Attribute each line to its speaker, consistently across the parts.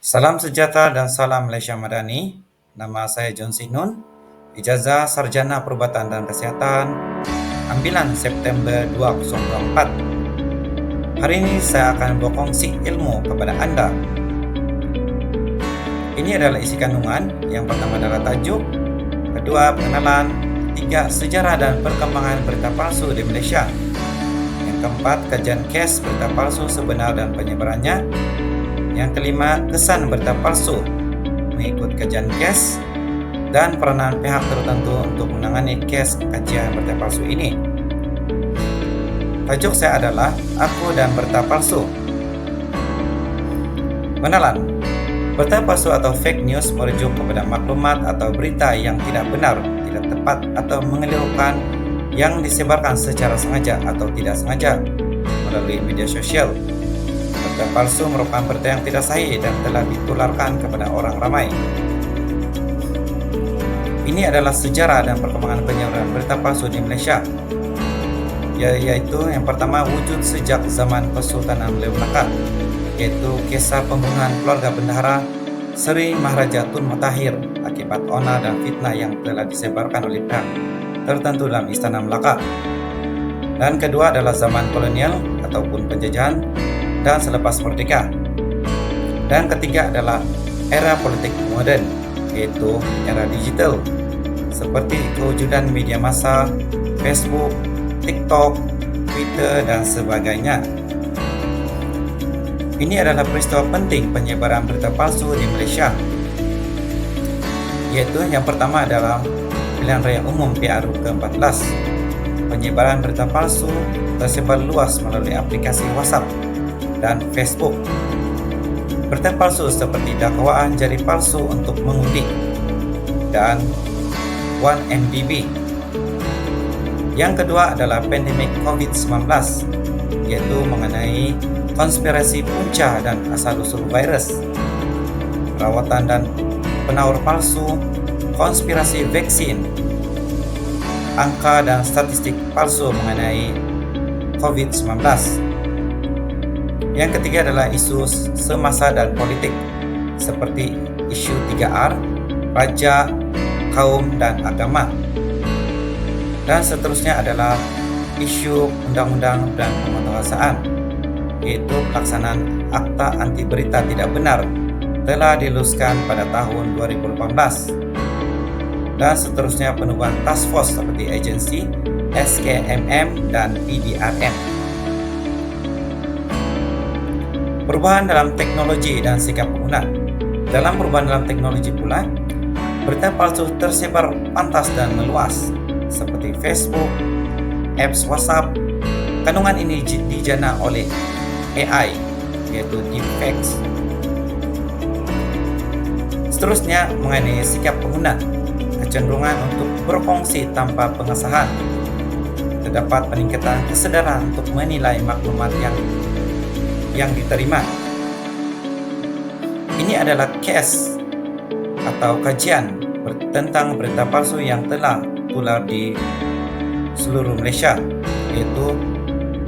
Speaker 1: Salam sejahtera dan salam Malaysia Madani. Nama saya John Sinun, ijazah Sarjana Perubatan dan Kesihatan, ambilan September 2024. Hari ini saya akan berkongsi ilmu kepada anda. Ini adalah isi kandungan. Yang pertama adalah tajuk, kedua pengenalan, ketiga sejarah dan perkembangan berita palsu di Malaysia, yang keempat kajian kes berita palsu sebenar dan penyebarannya, yang kelima kesan berita palsu mengikut kajian kes dan peranan pihak tertentu untuk menangani kes kajian berita palsu ini. Tajuk saya adalah Aku dan Berita Palsu. Pengenalan. Berita palsu atau fake news merujuk kepada maklumat atau berita yang tidak benar, tidak tepat atau mengelirukan yang disebarkan secara sengaja atau tidak sengaja melalui media sosial. Berita palsu merupakan berita yang tidak sahih dan telah ditularkan kepada orang ramai. Ini adalah sejarah dan perkembangan penyebaran berita palsu di Malaysia, yaitu yang pertama wujud sejak zaman Kesultanan Melaka, yaitu kisah pembunuhan keluarga bendahara Seri Maharaja Tun Matahir akibat onar dan fitnah yang telah disebarkan oleh pihak tertentu dalam Istana Melaka. Dan kedua adalah zaman kolonial ataupun penjajahan dan selepas merdeka. Dan ketiga adalah era politik moden, yaitu era digital, seperti kewujudan media massa, Facebook, TikTok, Twitter, dan sebagainya. Ini adalah peristiwa penting penyebaran berita palsu di Malaysia, yaitu yang pertama adalah Pilihan Raya Umum PRU ke-14. Penyebaran berita palsu tersebar luas melalui aplikasi WhatsApp dan Facebook. Berita palsu seperti dakwaan jari palsu untuk mengundi dan 1MDB. Yang kedua adalah pandemik COVID-19, yaitu mengenai konspirasi punca dan asal-usul virus, perawatan dan penawar palsu, konspirasi vaksin, angka dan statistik palsu mengenai COVID-19. Yang ketiga adalah isu semasa dan politik, seperti isu 3R, pajak, kaum, dan agama. Dan seterusnya adalah isu undang-undang dan penguasaan, yaitu pelaksanaan akta anti berita tidak benar telah diluluskan pada tahun 2018. Dan seterusnya penubuhan task force seperti agensi, SKMM, dan PDRM. Perubahan dalam teknologi dan sikap pengguna. Dalam perubahan dalam teknologi pula, berita palsu tersebar pantas dan meluas, seperti Facebook, apps WhatsApp. Kandungan ini dijana oleh AI, yaitu deepfakes. Seterusnya mengenai sikap pengguna, kecenderungan untuk berkongsi tanpa pengesahan. Terdapat peningkatan kesadaran untuk menilai maklumat yang diterima. Ini adalah case atau kajian tentang berita palsu yang telah tular di seluruh Malaysia, yaitu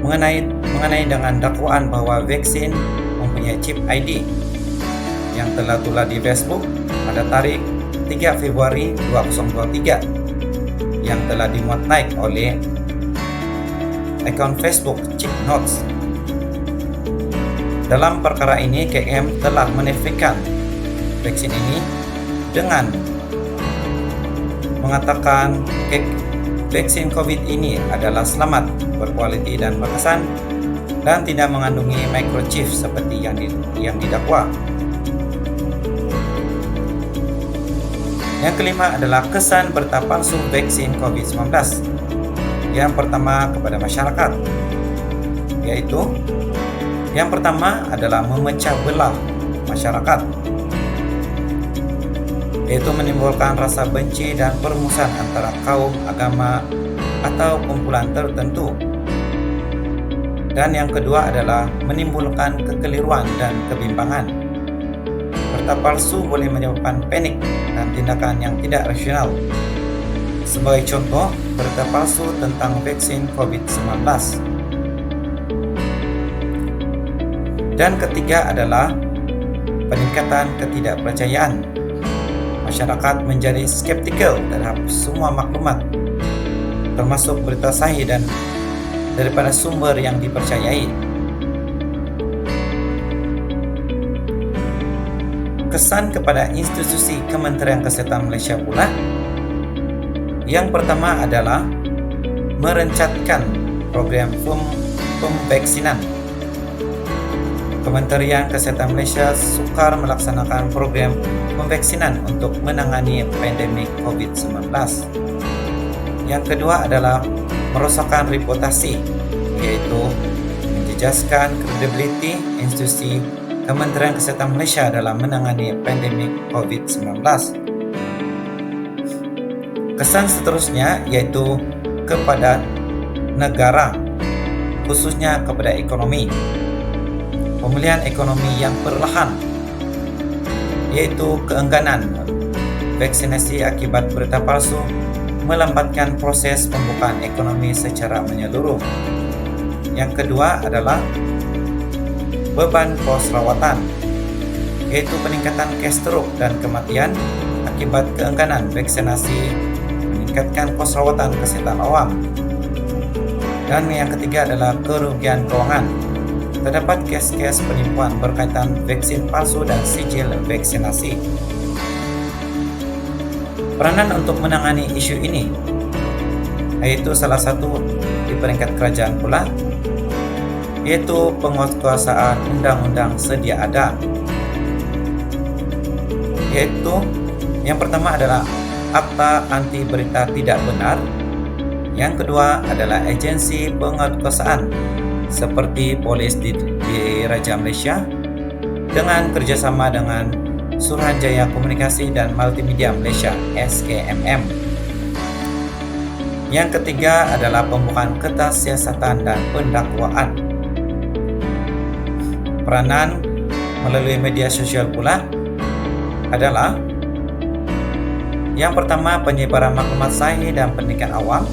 Speaker 1: mengenai dengan dakwaan bahwa vaksin mempunyai chip ID yang telah tular di Facebook pada tarikh 3 Februari 2023 yang telah dimuat naik oleh akaun Facebook Chip Notes. Dalam perkara ini, KM telah menafikan vaksin ini dengan mengatakan vaksin COVID ini adalah selamat, berkualiti dan berkesan, dan tidak mengandungi microchip seperti yang didakwa. Yang kelima adalah kesan berita palsu vaksin COVID-19. Yang pertama kepada masyarakat, yaitu yang pertama adalah memecah belah masyarakat, yaitu menimbulkan rasa benci dan permusuhan antara kaum, agama, atau kumpulan tertentu. Dan yang kedua adalah menimbulkan kekeliruan dan kebimbangan. Berita palsu boleh menyebabkan panik dan tindakan yang tidak rasional. Sebagai contoh, berita palsu tentang vaksin COVID-19. Dan ketiga adalah peningkatan ketidakpercayaan. Masyarakat menjadi skeptikal terhadap semua maklumat, termasuk berita sahih dan daripada sumber yang dipercayai. Kesan kepada institusi Kementerian Kesehatan Malaysia pula, yang pertama adalah merencatkan program pemvaksinan. Kementerian Kesehatan Malaysia sukar melaksanakan program pemvaksinan untuk menangani pandemik COVID-19. Yang kedua adalah merosakkan reputasi, yaitu menjejaskan kredibiliti institusi Kementerian Kesehatan Malaysia dalam menangani pandemik COVID-19. Kesan seterusnya yaitu kepada negara, khususnya kepada ekonomi. Pemulihan ekonomi yang perlahan, yaitu keengganan vaksinasi akibat berita palsu melambatkan proses pembukaan ekonomi secara menyeluruh. Yang kedua adalah beban kos rawatan, yaitu peningkatan kes stroke dan kematian akibat keengganan vaksinasi meningkatkan kos rawatan kesehatan awam. Dan yang ketiga adalah kerugian keuangan. Terdapat kes-kes penipuan berkaitan vaksin palsu dan sijil vaksinasi. Peranan untuk menangani isu ini, yaitu salah satu di peringkat kerajaan pula, yaitu penguasaan undang-undang sedia ada. Yaitu yang pertama adalah Akta Anti Berita Tidak Benar. Yang kedua adalah agensi penguatkuasaan seperti polis di Raja Malaysia dengan kerjasama dengan Suruhanjaya Komunikasi dan Multimedia Malaysia SKMM. Yang ketiga adalah pembukaan kertas siasatan dan pendakwaan. Peranan melalui media sosial pula adalah yang pertama, penyebaran maklumat sahih dan pendidikan awam,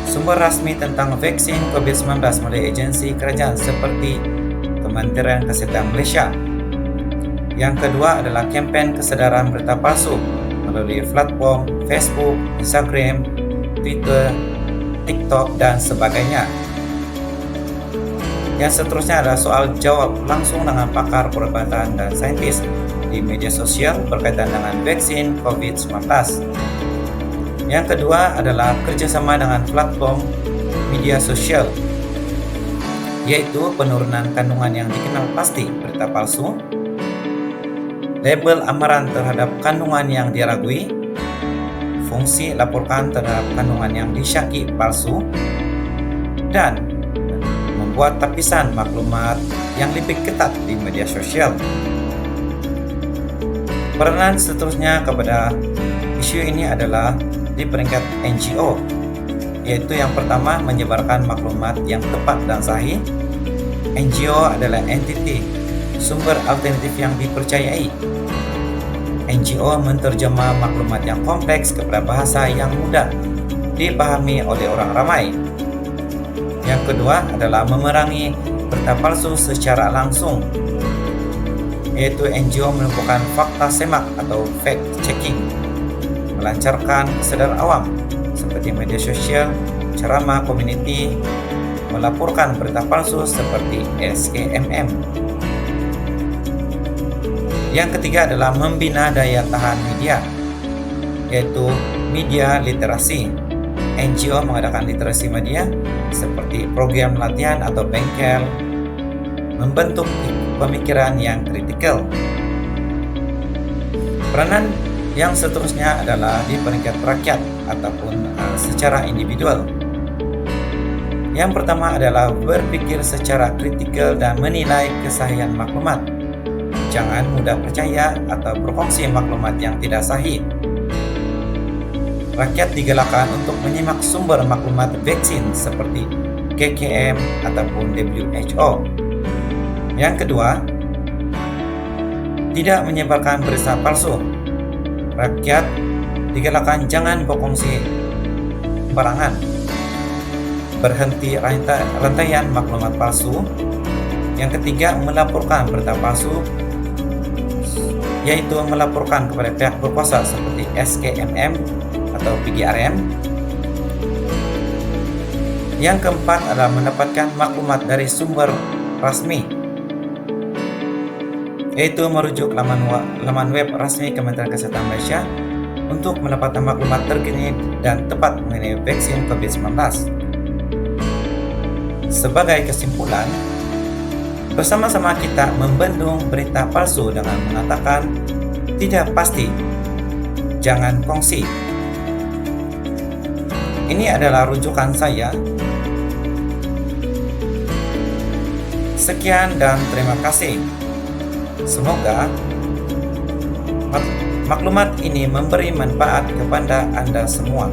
Speaker 1: sumber rasmi tentang vaksin COVID-19 melalui agensi kerajaan seperti Kementerian Kesehatan Malaysia. Yang kedua adalah kempen kesedaran berita palsu melalui platform Facebook, Instagram, Twitter, TikTok dan sebagainya. Yang seterusnya adalah soal jawab langsung dengan pakar perubatan dan saintis di media sosial berkaitan dengan vaksin COVID-19. Yang kedua adalah kerjasama dengan platform media sosial, yaitu penurunan kandungan yang dikenal pasti berita palsu, label amaran terhadap kandungan yang diragui, fungsi laporkan terhadap kandungan yang disyaki palsu, dan membuat tapisan maklumat yang lebih ketat di media sosial. Peranan seterusnya kepada isu ini adalah di peringkat NGO, yaitu yang pertama menyebarkan maklumat yang tepat dan sahih. NGO adalah entiti sumber alternatif yang dipercayai. NGO menterjemah maklumat yang kompleks kepada bahasa yang mudah dipahami oleh orang ramai. Yang kedua adalah memerangi berita palsu secara langsung, yaitu NGO menumpukan fakta semak atau fact checking, melancarkan kesadaran awam seperti media sosial, ceramah komuniti, melaporkan berita palsu seperti SKMM. Yang ketiga adalah membina daya tahan media, yaitu media literasi. NGO mengadakan literasi media seperti program latihan atau bengkel, membentuk pemikiran yang kritikal. Peranan yang seterusnya adalah di peringkat rakyat ataupun secara individual. Yang pertama adalah berpikir secara kritikal dan menilai kesahihan maklumat. Jangan mudah percaya atau berkongsi maklumat yang tidak sahih. Rakyat digalakkan untuk menyimak sumber maklumat vaksin seperti KKM ataupun WHO. Yang kedua, tidak menyebarkan berita palsu. Rakyat digalakkan jangan berkongsi sembarangan. Berhenti rantaian maklumat palsu. Yang ketiga, melaporkan berita palsu yaitu melaporkan kepada pihak berkuasa seperti SKMM atau PGRM. Yang keempat adalah mendapatkan maklumat dari sumber resmi, yaitu merujuk laman web resmi Kementerian Kesehatan Malaysia untuk mendapatkan maklumat terkini dan tepat mengenai vaksin COVID-19. Sebagai kesimpulan, bersama-sama kita membendung berita palsu dengan mengatakan tidak pasti, jangan kongsi. Ini adalah rujukan saya. Sekian dan terima kasih. Semoga maklumat ini memberi manfaat kepada Anda semua.